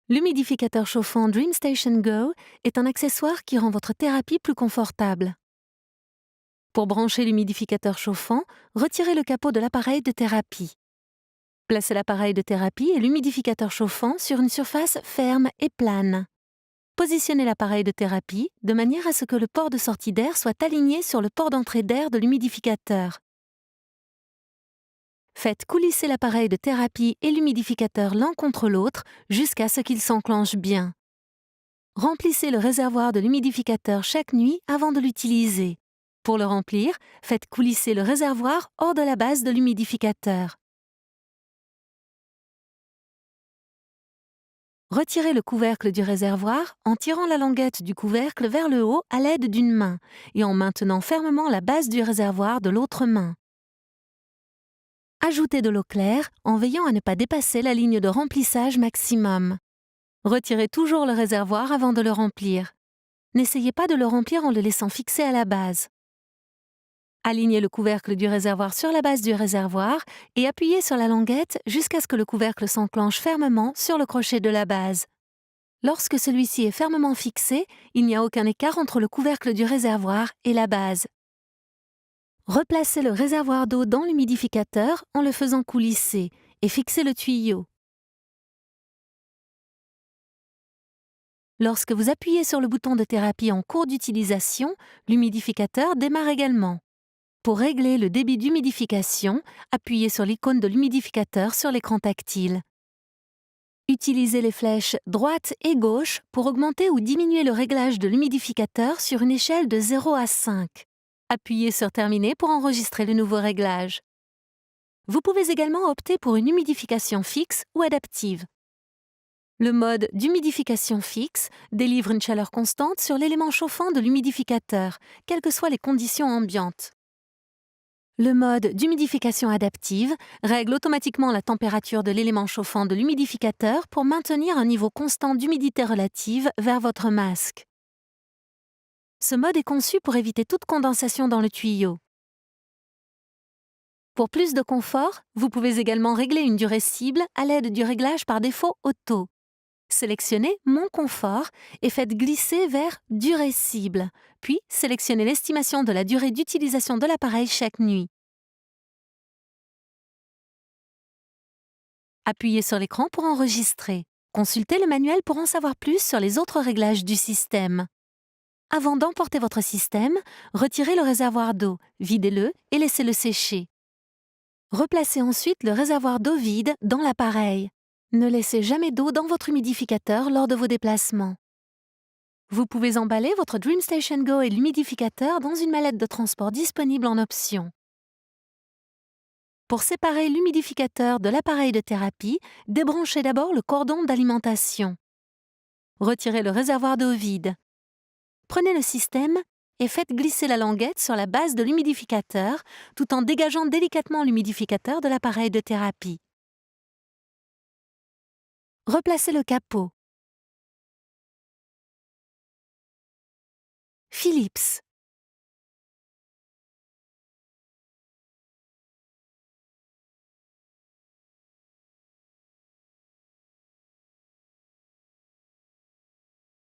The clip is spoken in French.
L'humidificateur chauffant DreamStation Go est un accessoire qui rend votre thérapie plus confortable. Pour brancher l'humidificateur chauffant, retirez le capot de l'appareil de thérapie. Placez l'appareil de thérapie et l'humidificateur chauffant sur une surface ferme et plane. Positionnez l'appareil de thérapie de manière à ce que le port de sortie d'air soit aligné sur le port d'entrée d'air de l'humidificateur. Faites coulisser l'appareil de thérapie et l'humidificateur l'un contre l'autre jusqu'à ce qu'ils s'enclenchent bien. Remplissez le réservoir de l'humidificateur chaque nuit avant de l'utiliser. Pour le remplir, faites coulisser le réservoir hors de la base de l'humidificateur. Retirez le couvercle du réservoir en tirant la languette du couvercle vers le haut à l'aide d'une main et en maintenant fermement la base du réservoir de l'autre main. Ajoutez de l'eau claire en veillant à ne pas dépasser la ligne de remplissage maximum. Retirez toujours le réservoir avant de le remplir. N'essayez pas de le remplir en le laissant fixer à la base. Alignez le couvercle du réservoir sur la base du réservoir et appuyez sur la languette jusqu'à ce que le couvercle s'enclenche fermement sur le crochet de la base. Lorsque celui-ci est fermement fixé, il n'y a aucun écart entre le couvercle du réservoir et la base. Replacez le réservoir d'eau dans l'humidificateur en le faisant coulisser et fixez le tuyau. Lorsque vous appuyez sur le bouton de thérapie en cours d'utilisation, l'humidificateur démarre également. Pour régler le débit d'humidification, appuyez sur l'icône de l'humidificateur sur l'écran tactile. Utilisez les flèches droite et gauche pour augmenter ou diminuer le réglage de l'humidificateur sur une échelle de 0 à 5. Appuyez sur Terminer pour enregistrer le nouveau réglage. Vous pouvez également opter pour une humidification fixe ou adaptive. Le mode d'humidification fixe délivre une chaleur constante sur l'élément chauffant de l'humidificateur, quelles que soient les conditions ambiantes. Le mode d'humidification adaptive règle automatiquement la température de l'élément chauffant de l'humidificateur pour maintenir un niveau constant d'humidité relative vers votre masque. Ce mode est conçu pour éviter toute condensation dans le tuyau. Pour plus de confort, vous pouvez également régler une durée cible à l'aide du réglage par défaut auto. Sélectionnez Mon confort et faites glisser vers Durée cible, puis sélectionnez l'estimation de la durée d'utilisation de l'appareil chaque nuit. Appuyez sur l'écran pour enregistrer. Consultez le manuel pour en savoir plus sur les autres réglages du système. Avant d'emporter votre système, retirez le réservoir d'eau, videz-le et laissez-le sécher. Replacez ensuite le réservoir d'eau vide dans l'appareil. Ne laissez jamais d'eau dans votre humidificateur lors de vos déplacements. Vous pouvez emballer votre DreamStation Go et l'humidificateur dans une mallette de transport disponible en option. Pour séparer l'humidificateur de l'appareil de thérapie, débranchez d'abord le cordon d'alimentation. Retirez le réservoir d'eau vide. Prenez le système et faites glisser la languette sur la base de l'humidificateur tout en dégageant délicatement l'humidificateur de l'appareil de thérapie. Replacez le capot. Philips.